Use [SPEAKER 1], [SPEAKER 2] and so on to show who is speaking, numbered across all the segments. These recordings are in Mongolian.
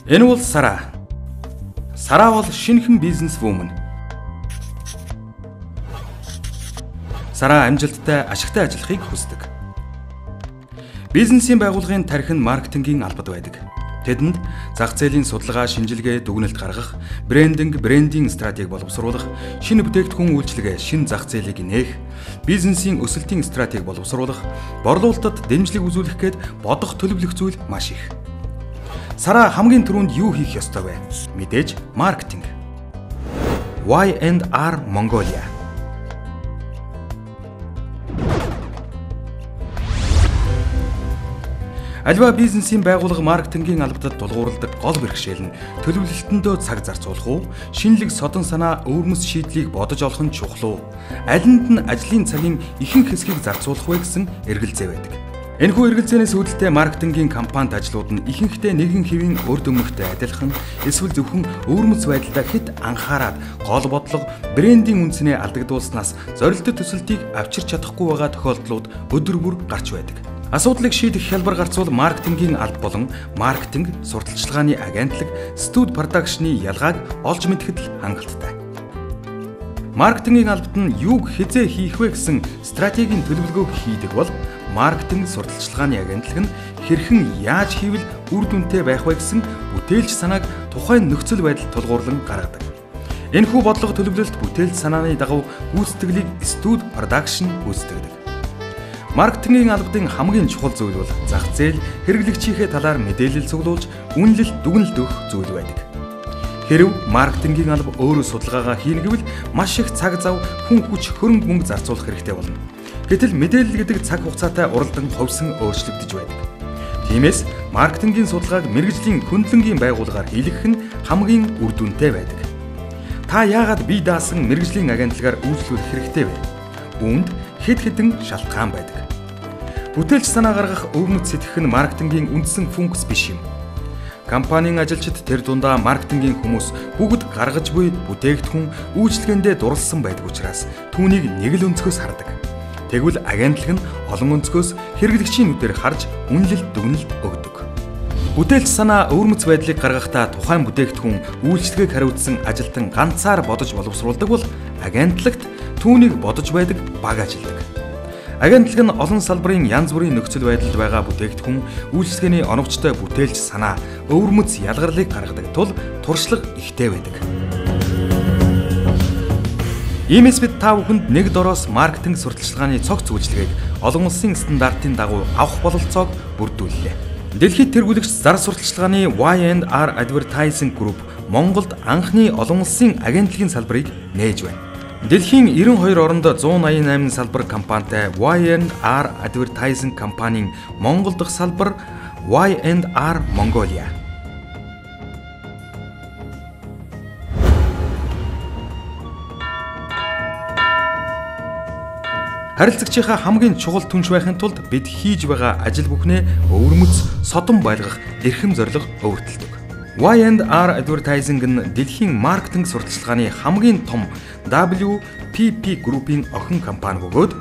[SPEAKER 1] Энэ бол Сара. Сара бол шинэхэн бизнес вумен. Сара амжилттай, ашигтай ажиллахыг хүсдэг. Бизнесийн байгууллагын тархи нь маркетингийн албад байдаг. Тэдэнд зах зээлийн судалгаа, шинжилгээ, дүгнэлт гаргах, брендинг стратеги боловсруулах, шинэ бүтээгдэхүүн үйлчилгээ, шинэ зах зээлийг нээх, бизнесийн өсөлтийн стратеги боловсруулах, борлуулалтад дэмжлэг үзүүлэх гээд бодох төлөвлөх зүйл маш их. Сара хамгийн түрүүнд юу хийх ёстой вэ? Мэдээж маркетинг. Y&R Mongolia. Альва бизнесийн байгууллага маркетингийн албадад тулгуурладаг гол бэрхшээл нь төлөвлөлтөндөө цаг зарцуулах уу, шинэлэг содон санаа өвөрмөс шийдлийг бодож олох нь чухал уу, алинд нь ажлын цагийн ихэнх хэсгийг зарцуулах вэ гэсэн эргэлзээ байдаг. Энэхүү эргэлзээнээс үүдэлтэй маркетингийн компанид ажлууд нь ихэнхдээ нэгэн хэвийн үр дүнтэй адилхан, эсвэл зөвхөн өвөрмөц байдлаа хэд анхаарад гол бодлого, брендийн үндснээ алдагдуулснаас зорилттой төсөлтийг авчирч чадахгүй байгаа тохиолдлууд өдөр бүр гарч байдаг. Асуудлыг шийдэх хялбар гарцвал маркетингийн алба болон маркетинг, сурталчилгааны агентлаг, студ продакшны ялгааг олж мэдэхэд л хангалттай. Маркетингийн албад нь юуг хизээ хийх вэ гэсэн стратегийн төлөвлөгөөг хийдэг бол маркетинг, сурталчилгааны агентлаг нь хэрхэн яаж хийвэл үр дүнтэй байх вэ гэсэн бүтээлч санааг тухайн нөхцөл байдалд тулгуурлан гаргадаг. Энэхүү бодлого төлөвлөлт бүтээлч санааны дагуу гүйцэтгэлийг студ продакшн гүйцэтгэдэг. Маркетингийн албадын хамгийн чухал зүйл бол зах зээл, хэрэглэгчийнхээ талаар мэдээлэл цуглуулж, үнэлэлт дүгнэлт өгөх зүйл байдаг. Хэрв маркетингийн алба өөрөө судалгаагаа хийнэ гэвэл маш их цаг зав, хүн хүч, хөрөнгө мөнгө зарцуулах хэрэгтэй болно. Гэтэл мэдээлэл гэдэг цаг хугацаатай уралдан ховсон өөрчлөгдөж байдаг. Тиймээс маркетингийн судалгааг мэргэжлийн хөндлөнгийн байгууллагаар хийлгэх нь хамгийн үр дүнтэй байдаг. Та яагаад бие даасан мэргэжлийн агентлагаар үйлчлүүлэх хэрэгтэй вэ? Үүнд хэд хэдэн шалтгаан байдаг. Бүтээлч санаа гаргах өвөрмөц сэтгэх нь маркетингийн үндсэн функц биш юм. Компанийн ажилчид тэр дундаа маркетингийн хүмүүс бүгд гаргаж буй бүтээгдэхүүн үйлчлэгээндээ дурлсан байдаг учраас түүнийг нэг л өнцгөөс хардаг. Тэгвэл агентлаг нь олон өнцгөөс хэрэглэгчийн нүдээр харж үнэлэлт дүгнэлт өгдөг. Бүтээлч санаа өвөрмөц байдлыг гаргахдаа тухайн бүтээгдэхүүн үйлчлэгээг хариуцсан ажилтан ганцаар бодож боловсруулдаг бол агентлагт түүнийг бодож байдаг баг ажилдаг. Агентлаг нь олон салбарын янз бүрийн нөхцөл байдалд байгаа бүтээгдэхүүн үйлчлэгээний оновчтой бүтээлч санаа өвөрмөц ялгарлыг гаргадаг тул туршлага ихтэй байдаг. Иймээс бид та бүхэнд нэг дороос маркетинг сурталчилгааны цогц үйлчлэгийг олон улсын стандартын дагуу авах бололцоог бүрдүүллээ. Дэлхийд тэргүүлэгч зар сурталчилгааны Y&R Advertising Group Монголд анхны олон улсын агентлагийн салбарыг нээж байна. Дэлхийн 92 оронд 188 салбар компанитай Y&R Advertising компанийн Монгол дахь салбар Y&R Mongolia. Харилцагчийнхаа хамгийн чухал түнш байхын тулд бид хийж байгаа ажил бүхнээ өвөрмөц, содон байлгах эрхэм зорилго өвөртөлдөг. Y&R Advertising нь дэлхийн маркетинг сурталчилгааны хамгийн том WPP группийн охин компани бөгөөд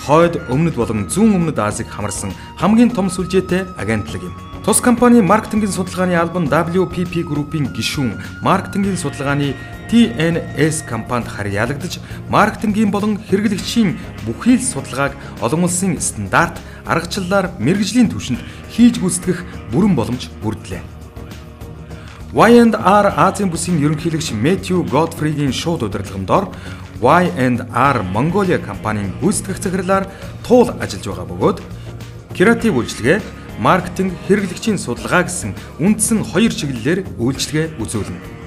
[SPEAKER 1] хойд, өмнөд болон зүүн өмнөд Азийг хамарсан хамгийн том сүлжээтэй агентлаг юм. Тус компани маркетингийн судалгааны алба нь WPP группийн гишүүн маркетингийн судалгааны TNS компанид харьяалагдаж, маркетингийн болон хэрэглэгчийн бүхий л судалгааг олон улсын стандарт аргачлалаар мэргэжлийн түвшинд хийж гүйцэтгэх бүрэн боломж бүрдлээ. Y&R Азийн бүсийн ерөнхийлөгч Мэттью Годфригийн шууд удирдлагын дор Y&R Mongolia компанийн гүйцэтгэх захирлаар туул ажиллаж байгаа бөгөөд креатив үйлчилгээ, маркетинг, хэрэглэгчийн судалгаа гэсэн үндсэн хоёр чиглэлээр үйлчилгээ үзүүлнэ.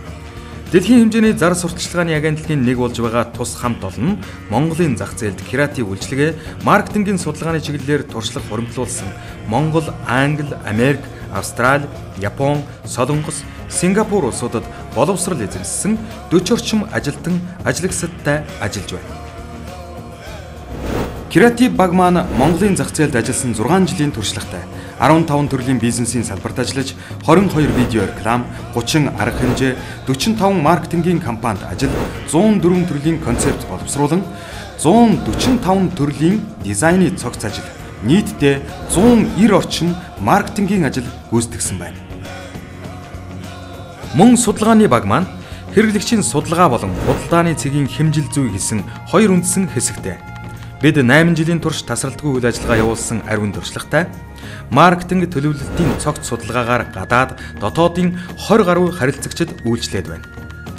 [SPEAKER 1] Дэлхийн хэмжээний зар сурталчилгааны агентлагийн нэг болж байгаа тус хамт олон нь Монголын зах зээлд креатив үйлчилгээ, маркетингийн судалгааны чиглэлээр туршлага хуримтлуулсан Монгол, Англи, Америк, Австрали, Япон, Солонгос, Сингапур улсуудад боловсрол эзэмссэн 40 орчим ажилтан ажлагсадтай ажиллаж байна. Креатив баг маань Монголын зах зээлд ажилласан 6 жилийн туршлагатай 15 төрлийн бизнесийн салбарт ажиллаж 22 видео реклам, 30 арга хэмжээ, 45 маркетингийн компанид ажил, 104 төрлийн концепт боловсруулан 145 төрлийн дизайны цогц ажил, нийтдээ 190 орчим маркетингийн ажил гүйцэтгэсэн байна. Мөн судалгааны баг маань хэрэглэгчийн судалгаа болон худалдааны цэгийн хэмжил зүй гэсэн хоёр үндсэн хэсэгтэй. Бид 8 жилийн турш тасралтгүй үйл ажиллагаа явуулсан ариун туршлагатай маркетинг төлөвлөлтийн цогц судалгаагаар гадаад дотоодын 20 гаруй харилцагчид үйлчлээд байна.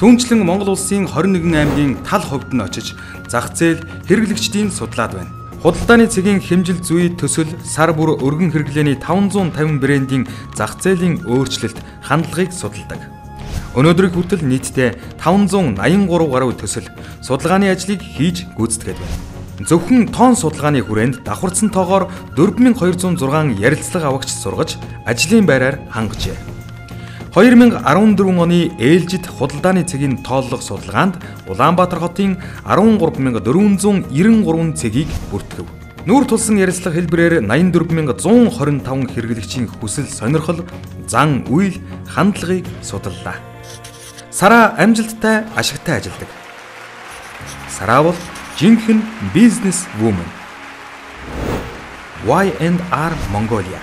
[SPEAKER 1] Түүнчлэн Монгол улсын 21 аймгийн тал хувьд нь очиж зах зээл хэрэглэгчдийн судлаад байна. Худалдааны цэгийн хэмжил зүй төсөл сар бүр өргөн хэрэглээний 550 брендийн зах зээлийн өөрчлөлт хандлагыг судалдаг. Өнөөдрийг хүртэл нийтдээ 583 гаруй төсөл судалгааны ажлыг хийж гүйцэтгээд байна. Зөвхөн тоон судалгааны хүрээнд давхарцсан тоогоор 4206 ярилцлага авагч сургаж ажлын байраар хангажээ. 2014 оны ээлжид худалдааны цэгийн тооллого судалгаанд Улаанбаатар хотын 13493 цэгийг бүртгэв. Нүүр тулсан ярилцлага хэлбэрээр 84125 хэрэглэгчийн хүсэл сонирхол, зан үйл, хандлагыг судаллаа. Сараа амжилттай ашигтай ажилладаг. Сараа бол жинхэнэ бизнес вумен. Y&R Mongolia